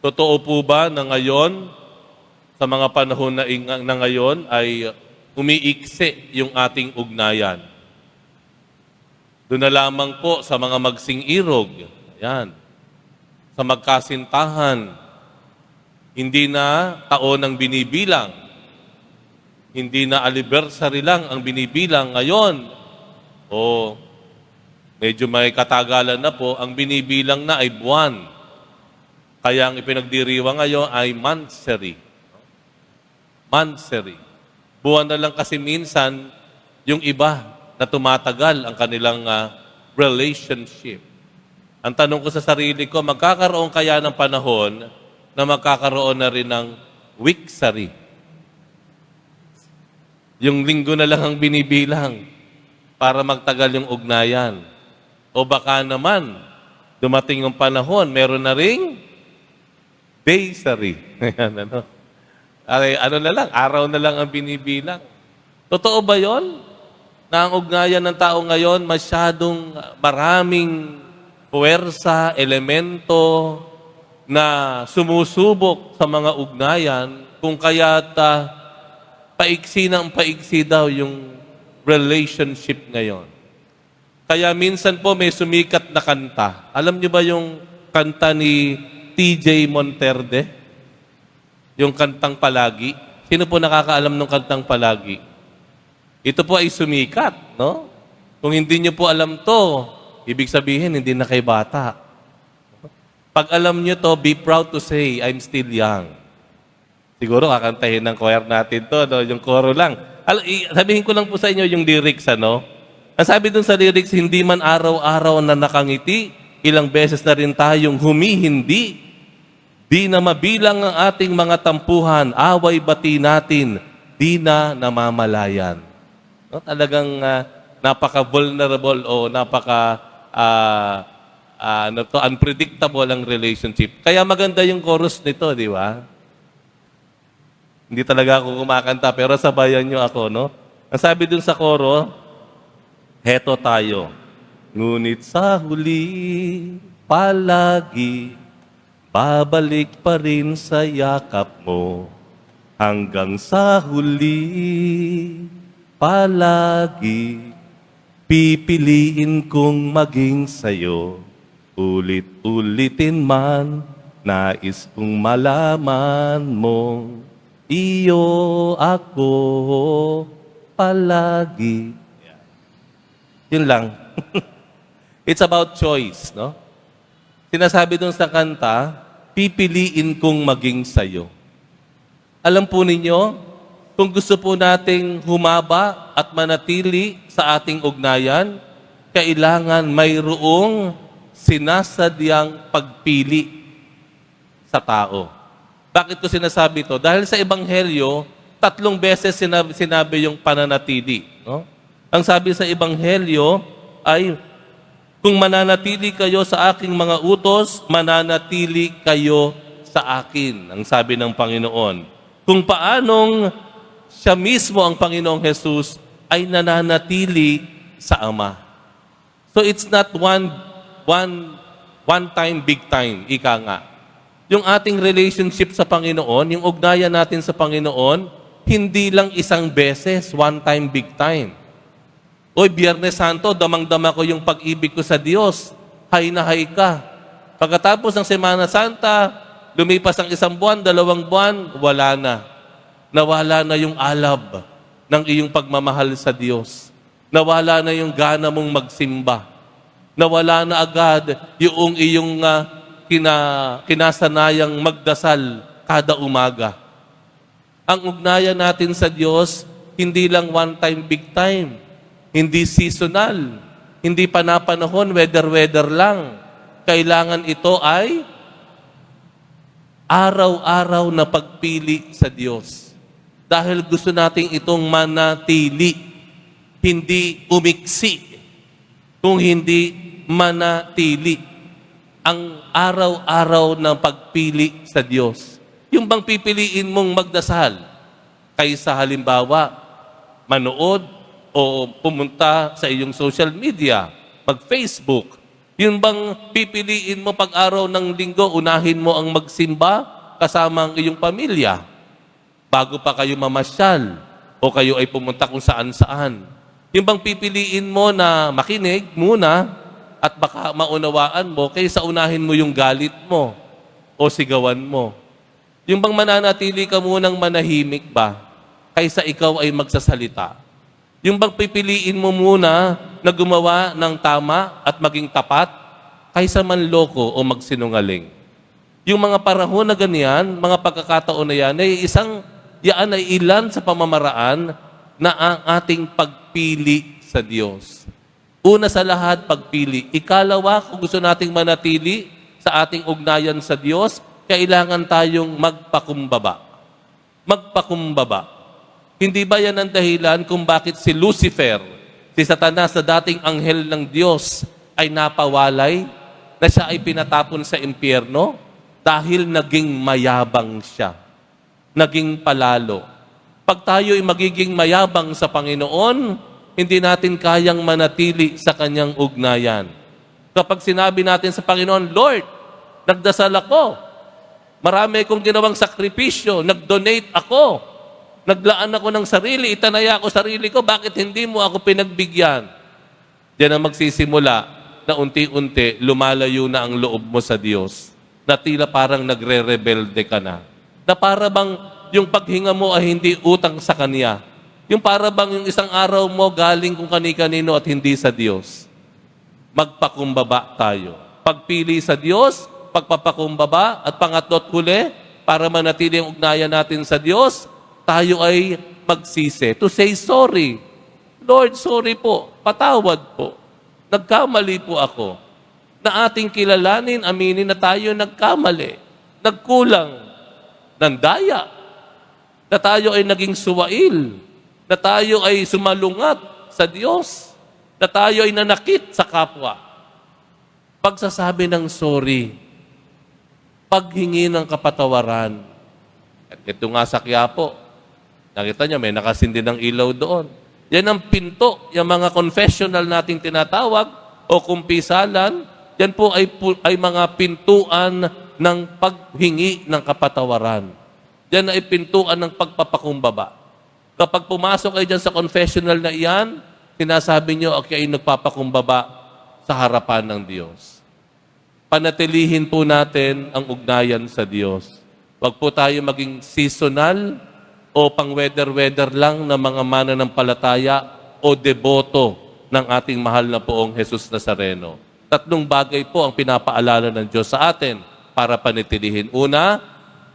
Totoo po ba na ngayon, sa mga panahon na ngayon, ay umiiksi yung ating ugnayan? Doon na lamang po sa mga magsing-irog, ayan, sa magkasintahan, hindi na taon ang binibilang, hindi na anniversary lang ang binibilang ngayon, o medyo may katagalan na po, ang binibilang na ay buwan. Kaya ang ipinagdiriwang ngayon ay monthsary. Monthsary. Buwan na lang kasi minsan yung iba na tumatagal ang kanilang relationship. Ang tanong ko sa sarili ko, magkakaroon kaya ng panahon na magkakaroon na rin ng weeksary? Yung linggo na lang ang binibilang para magtagal yung ugnayan. O baka naman, dumating yung panahon, meron na ring daysary. Ano? Ano na lang, araw na lang ang binibilang. Totoo ba yon? Na ang ugnayan ng tao ngayon masyadong maraming puwersa, elemento na sumusubok sa mga ugnayan kung kaya't paiksi ng paiksi daw yung relationship ngayon. Kaya minsan po may sumikat na kanta. Alam niyo ba yung kanta ni TJ Monterde? Yung kantang Palagi. Sino po nakakaalam ng kantang Palagi? Ito po ay sumikat, no? Kung hindi niyo po alam to, ibig sabihin hindi na kayo bata. Pag alam niyo to, be proud to say, I'm still young. Siguro kakantahin ng choir natin to, no? Yung koro lang. Sabihin ko lang po sa inyo yung lyrics, ano? Ang sabi dun sa lyrics, hindi man araw-araw na nakangiti, ilang beses na rin tayong humihindi. Di na mabilang ang ating mga tampuhan, away bati natin, di na namamalayan. No? Talagang napaka-vulnerable o unpredictable ang relationship. Kaya maganda yung chorus nito, di ba? Hindi talaga ako kumakanta, pero sabayan nyo ako, no? Ang sabi dun sa koro, heto tayo. Ngunit sa huli, palagi, babalik pa rin sa yakap mo. Hanggang sa huli, palagi, pipiliin kong maging sayo. Ulit-ulitin man, nais kong malaman mo. Iyo ako palagi. Yun lang. It's about choice, no? Sinasabi dun sa kanta, pipiliin kong maging sayo. Alam po ninyo, kung gusto po nating humaba at manatili sa ating ugnayan, kailangan mayroong sinasadyang pagpili sa tao. Bakit ko sinasabi ito? Dahil sa Ebanghelyo, 3 beses sinabi yung pananatili. No? Ang sabi sa Ebanghelyo ay, kung mananatili kayo sa aking mga utos, mananatili kayo sa akin, ang sabi ng Panginoon. Kung paanong siya mismo, ang Panginoong Jesus, ay nananatili sa Ama. So it's not one time, big time, ika nga. Yung ating relationship sa Panginoon, yung ugnayan natin sa Panginoon, hindi lang isang beses, one time, big time. Oy, Biyernes Santo, damang-dama ko yung pag-ibig ko sa Diyos. Hay na hay ka. Pagkatapos ng Semana Santa, lumipas ang 1 buwan, 2 buwan, wala na. Nawala na yung alab ng iyong pagmamahal sa Diyos. Nawala na yung gana mong magsimba. Nawala na agad yung iyong kinasanayang magdasal kada umaga. Ang ugnayan natin sa Diyos, hindi lang one time, big time. Hindi seasonal. Hindi panapanahon, weather lang. Kailangan ito ay araw-araw na pagpili sa Diyos. Dahil gusto nating itong manatili. Hindi umiksi. Kung hindi manatili. Ang araw-araw na pagpili sa Diyos. Yung bang pipiliin mong magdasal kaysa halimbawa manood o pumunta sa iyong social media, mag-Facebook, Yung bang pipiliin mo pag araw ng linggo, unahin mo ang magsimba kasama ang iyong pamilya bago pa kayo mamasyal o kayo ay pumunta kung saan-saan. Yung bang pipiliin mo na makinig muna at baka maunawaan mo kaysa unahin mo yung galit mo o sigawan mo. Yung bang mananatili ka munang manahimik ba kaysa ikaw ay magsasalita. Yung bang pipiliin mo muna na gumawa ng tama at maging tapat kaysa manloko o magsinungaling. Yung mga panahon na ganyan, mga pagkakataon na yan, yaan ay ilan sa pamamaraan na ang ating pagpili sa Diyos. Una sa lahat, pagpili. Ikalawa, kung gusto nating manatili sa ating ugnayan sa Diyos, kailangan tayong magpakumbaba. Magpakumbaba. Hindi ba yan ang dahilan kung bakit si Lucifer, si Satanas na dating anghel ng Diyos, ay napawalay, na siya ay pinatapon sa impyerno? Dahil naging mayabang siya. Naging palalo. Pag tayo ay magiging mayabang sa Panginoon, hindi natin kayang manatili sa kanyang ugnayan. Kapag sinabi natin sa Panginoon, Lord, nagdasal ako, marami kong ginawang sakripisyo, nag-donate ako, naglaan ako ng sarili, itanaya ako sarili ko, bakit hindi mo ako pinagbigyan? Diyan ang magsisimula na unti-unti lumalayo na ang loob mo sa Diyos, na tila parang nagre-rebelde ka na. Na para bang yung paghinga mo ay hindi utang sa Kanya. Yung para bang yung isang araw mo galing kung kani-kanino at hindi sa Diyos. Magpakumbaba tayo. Pagpili sa Diyos, pagpapakumbaba, at pangatlo't huli, para manatili ang ugnayan natin sa Diyos, tayo ay magsisi. To say sorry. Lord, sorry po. Patawad po. Nagkamali po ako. Na ating kilalanin, aminin na tayo nagkamali. Nagkulang. Nandaya. Na tayo ay naging suwail. Na tayo ay sumalungat sa Diyos. Na tayo ay nanakit sa kapwa. Pagsasabi ng sorry. Paghingi ng kapatawaran. At ito nga sa Quiapo, nakita niyo, may nakasindi ng ilaw doon. Yan ang pinto, yung mga confessional nating tinatawag o kumpisalan, yan po ay mga pintuan ng paghingi ng kapatawaran. Yan ay pintuan ng pagpapakumbaba. Kapag pumasok kayo dyan sa confessional na iyan, sinasabi nyo, okay, ay nagpapakumbaba sa harapan ng Diyos. Panatilihin po natin ang ugnayan sa Diyos. Huwag po tayo maging seasonal o pang-weather-weather lang na mga mananampalataya o deboto ng ating mahal na poong Jesus Nazareno. Tatlong bagay po ang pinapaalala ng Diyos sa atin para panatilihin. Una,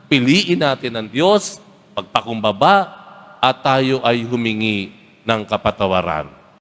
piliin natin ang Diyos, pagpakumbaba, at tayo ay humingi ng kapatawaran.